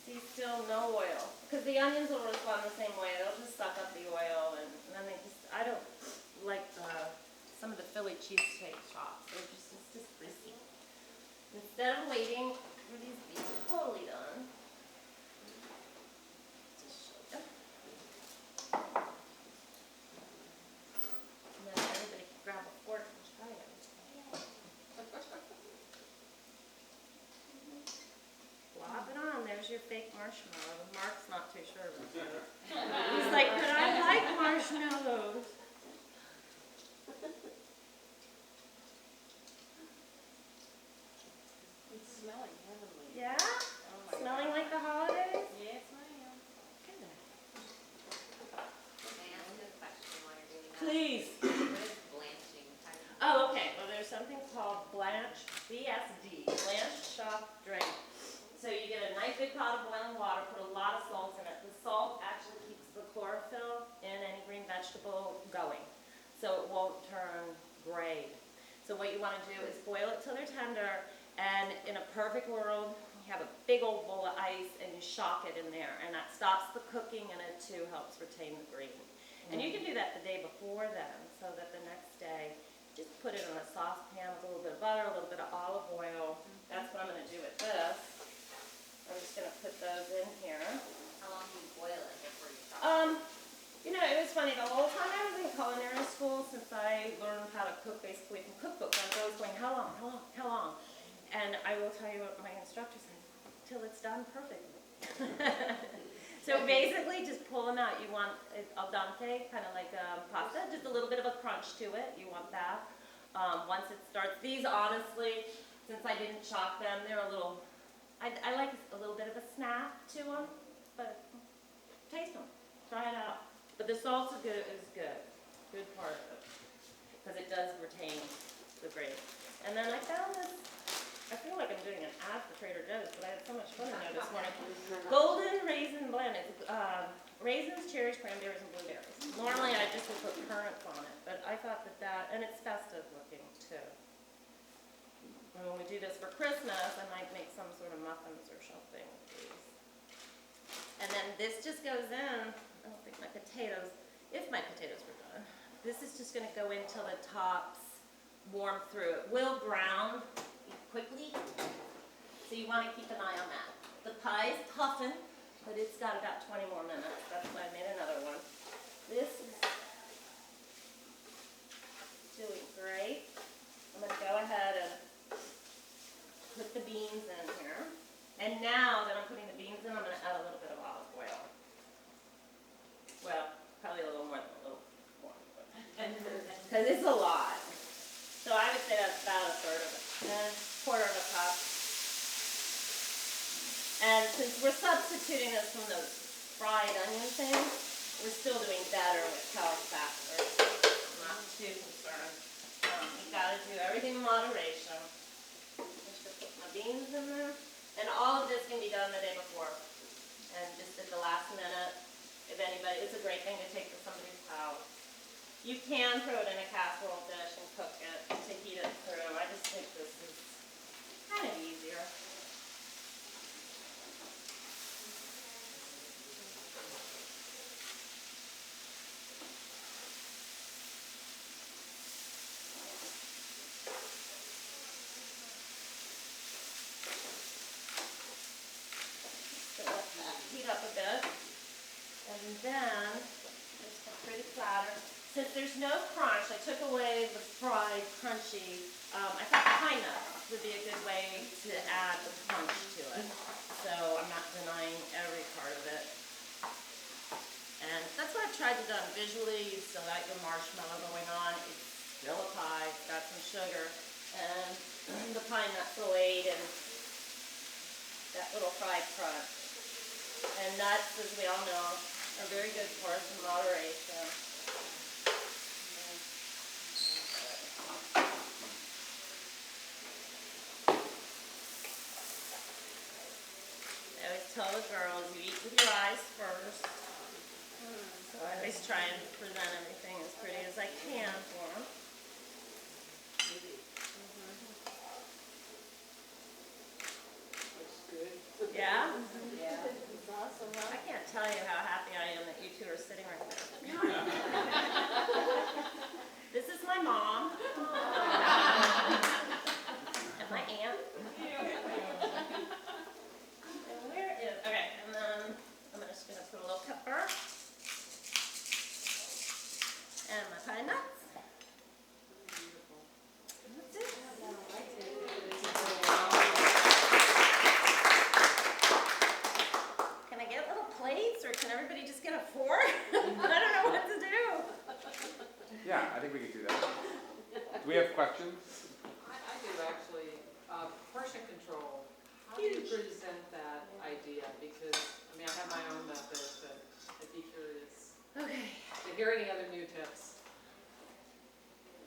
See, still no oil. Because the onions will respond the same way. They'll just suck up the oil, and then they just, I don't like some of the Philly cheesesteak shops. It's just greasy. Instead of waiting for these to be totally done, just show you. And then everybody can grab a fork and try it. Plop it on. There's your fake marshmallow. Mark's not too sure about that. He's like, but I like marshmallows. It's smelling heavenly. Yeah? Oh my Smelling God. like the holidays? Yes, ma'am. Good. May I ask you a question while you're doing that? Please. What is blanching? Oh, okay. Well, there's something called Blanche, BSD, Blanche Shock Drink. So you get a nice big pot of boiling water, put a lot of salt in it. The salt actually keeps the chlorophyll in any green vegetable going, so it won't turn gray. So what you want to do is boil it till they're tender, and in a perfect world, you have a big old bowl of ice and you shock it in there, and that stops the cooking and it too helps retain the green. And you can do that the day before then, so that the next day, just put it in a saucepan with a little bit of butter, a little bit of olive oil. That's what I'm going to do with this. I'm just going to put those in here. How long do you boil it before you chop it? You know, it was funny, the whole time I was in culinary school, since I learned how to cook basically from cookbooks, I was always going, how long, how long, how long? And I will tell you what my instructor said, till it's done perfectly. So basically, just pull them out. You want it al dente, kind of like pasta, just a little bit of a crunch to it. You want that. Once it starts, these honestly, since I didn't chop them, they're a little, I like a little bit of a snap to them, but taste them, try it out. But the salsa good part of it, because it does retain the grade. And then I found this, I feel like I'm doing an ad for Trader Joe's, but I had so much fun in there this morning. Golden Raisin Blend. It's raisins, cherries, cranberries, and blueberries. Normally I just would put currants on it, but I thought that, and it's festive looking too. And when we do this for Christmas, I might make some sort of muffins or something with these. And then this just goes in. I don't think my potatoes, if my potatoes were done, this is just gonna go in till the tops warm through. It will brown quickly, so you want to keep an eye on that. The pie is puffing, but it's got about 20 more minutes. That's why I made another one. This is doing great. I'm going to go ahead and put the beans in here. And now that I'm putting the beans in, I'm going to add a little bit of olive oil. Well, probably a little more than a little more, because it's a lot. So I would say that's about a third of it, and quarter of a cup. And since we're substituting this from those fried onion things, we're still doing better with Califactor. I'm not too concerned. You've got to do everything in moderation. Just to put my beans in there. And all of this can be done the day before. And just at the last minute, if anybody, it's a great thing to take to somebody's house. You can throw it in a casserole dish and cook it to heat it through. I just think this is kind of easier. So let that heat up a bit. And then, just a pretty platter. Since there's no crunch, I took away the fried crunchy. I thought pine nuts would be a good way to add the crunch to it. So I'm not denying every part of it. And that's what I've tried to do visually. You still got your marshmallow going on. It's still a pie. It's got some sugar. And the pine nuts will aid in that little fried crunch. And nuts, as we all know, are very good for us in moderation. I always tell the girls, you eat with your eyes first. So I always try and present everything as pretty as I can for them. Looks good. Yeah? Yeah. I can't tell you how happy I am that you two are sitting right there. This is my mom. And my aunt. And where is, okay, and then I'm just gonna put a little pepper. And my pine nuts. That's it. Can I get little plates, or can everybody just get a fork? I don't know what to do. Yeah, I think we could do that. Do we have questions? I do actually. Portion control, how do you present that idea? Because, I mean, I have my own method, but I'd be curious Okay. to hear any other new tips.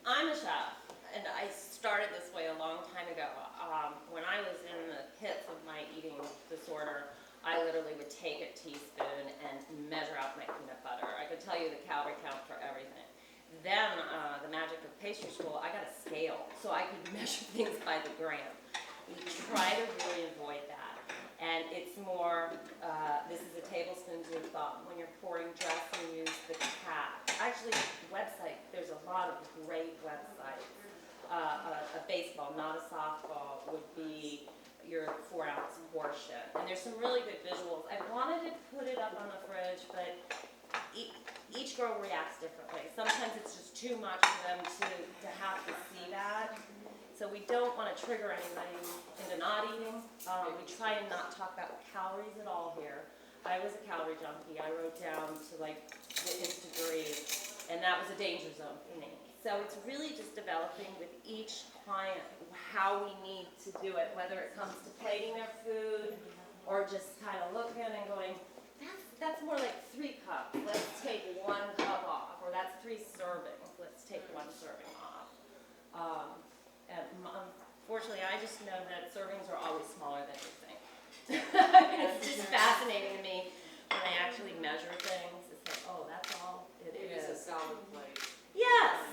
I'm a chef, and I started this way a long time ago. When I was in the pits of my eating disorder, I literally would take a teaspoon and measure out my peanut butter. I could tell you the calorie count for everything. Then, the magic of pastry school, I got a scale, so I could measure things by the gram. We try to really avoid that. And it's more, this is a tablespoon to a thumb. When you're pouring dressing, use the cap. Actually, website, there's a lot of great websites. A baseball, not a softball, would be your 4-ounce portion. And there's some really good visuals. I wanted to put it up on the fridge, but each girl reacts differently. Sometimes it's just too much for them to have to see that. So we don't want to trigger anybody into not eating. We try and not talk about calories at all here. I was a calorie junkie. I wrote down to like the nth degree, and that was a danger zone for me. So it's really just developing with each client how we need to do it, whether it comes to plating their food or just kind of looking and going, that's more like 3 cups. Let's take 1 cup off, or that's 3 servings. Let's take 1 serving off. And unfortunately, I just know that servings are always smaller than you think. It's just fascinating to me when I actually measure things. It's like, oh, that's all it Maybe it's a is. salad plate. Yes.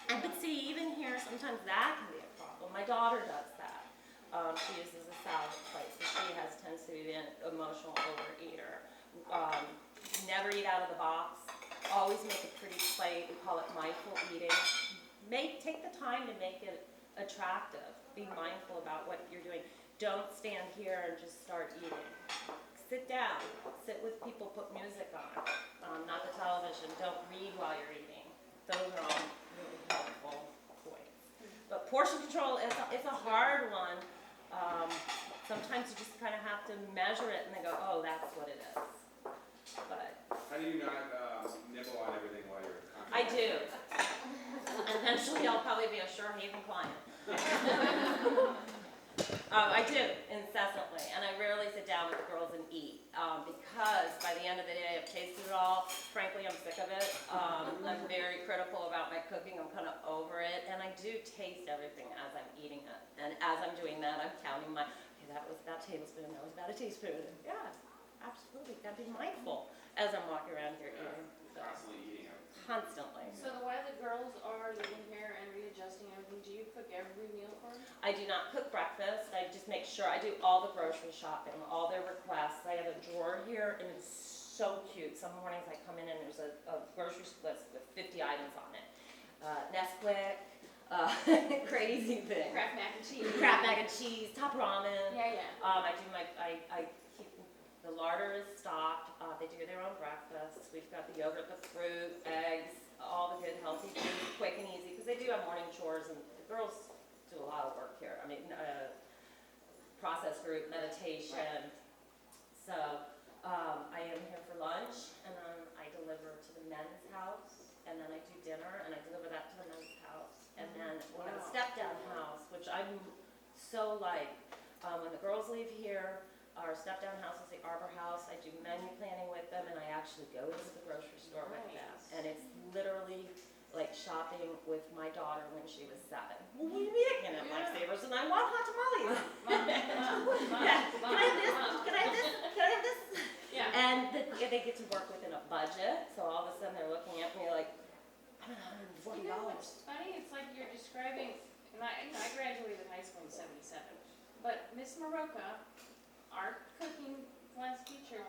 But see, even here, sometimes that can be a problem. My daughter does that. She uses a salad plate, so she tends to be an emotional overeater. Never eat out of the box. Always make a pretty plate. We call it mindful eating. Take the time to make it attractive. Be mindful about what you're doing. Don't stand here and just start eating. Sit down. Sit with people. Put music on. Not the television. Don't read while you're eating. Those are all really helpful points. But portion control is a hard one. Sometimes you just kind of have to measure it and then go, oh, that's what it is. But How do you not nibble on everything while you're I do. Eventually, I'll probably be a Sure Haven client. I do, incessantly, and I rarely sit down with the girls and eat, because by the end of the day, I've tasted it all. Frankly, I'm sick of it. I'm very critical about my cooking. I'm kind of over it, and I do taste everything as I'm eating it. And as I'm doing that, I'm counting okay, that was about a tablespoon, that was about a teaspoon. Yeah, absolutely, gotta be mindful as I'm walking around here eating. So, constantly eating everything? constantly. So the way the girls are living here and readjusting everything, do you cook every meal for them? I do not cook breakfast. I just make sure I do all the grocery shopping, all their requests. I have a drawer here, and it's so cute. Some mornings I come in and there's a grocery list with 50 items on it. Nesquik, crazy thing. Kraft mac and cheese. Kraft mac and cheese, top ramen. Yeah, yeah. I keep the larder is stocked. They do their own breakfast. We've got the yogurt, the fruit, eggs, all the good healthy foods, quick and easy, because they do have morning chores, and the girls do a lot of work here. I mean, process group, meditation. So I am here for lunch, and then I deliver to the men's house, and then I do dinner, and I deliver that to the men's house. And then we have a step-down house, which I'm so like. When the girls leave here, our step-down house is the Arbor House. I do menu planning with them, and I actually go to the grocery store with them. And it's literally like shopping with my daughter when she was 7. Well, what are you making at Lifesavers? And I want hot tamales. Yeah. Can I have this? Can I have this? Can I have this? Yeah. And they get to work within a budget, so all of a sudden they're looking at me like, I'm $140. You know what's funny? It's like you're describing, and I graduated high school in '77, but Miss Maroka, our cooking class teacher,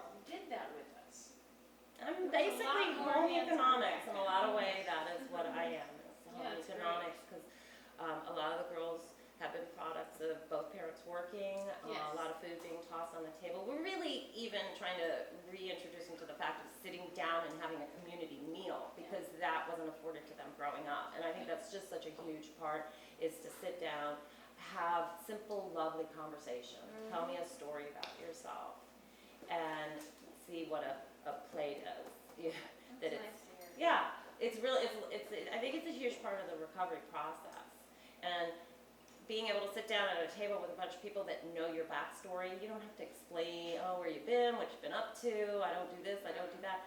on the table. We're really even trying to reintroduce them to the fact of sitting down and having a community meal, because that wasn't afforded to them growing up. And I think that's just such a huge part, is to sit down, have simple, lovely conversation. Tell me a story about yourself, and see what a play does. Yeah, that That's it's, nice to hear. yeah, it's really, I think it's a huge part of the recovery process. And being able to sit down at a table with a bunch of people that know your backstory, you don't have to explain, oh, where you've been, what you've been up to, I don't do this, I don't do that.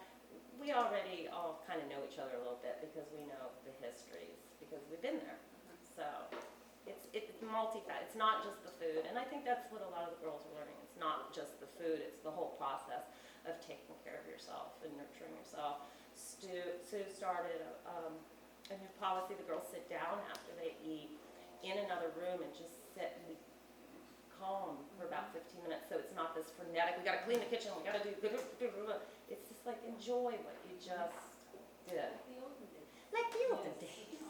We already all kind of know each other a little bit because we know the histories, because we've been there. So it's multi-faceted. It's not just the food, and I think that's what a lot of the girls are learning. It's not just the food, it's the whole process of taking care of yourself and nurturing yourself. Sue started a new policy. The girls sit down after they eat in another room and just sit and calm for about 15 minutes, so it's not this frenetic, we gotta clean the kitchen, we gotta do, it's just like, enjoy what you just did. The olden days. Like the olden days.